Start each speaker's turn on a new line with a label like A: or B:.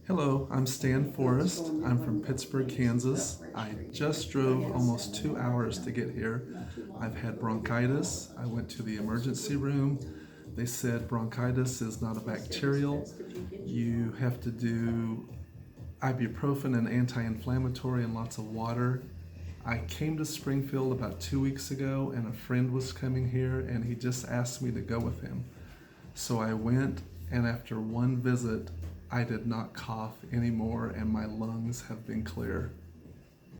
A: Hello, I'm Stan Forrest. I'm from Pittsburgh, Kansas. I just drove almost 2 hours to get here. I've had bronchitis. I went to the emergency room. They said bronchitis is not a bacterial. You have to do ibuprofen and anti-inflammatory and lots of water. I came to Springfield about 2 weeks ago, and a friend was coming here and he just asked me to go with him. So I went, and after one visit, I did not cough anymore, and my lungs have been clear.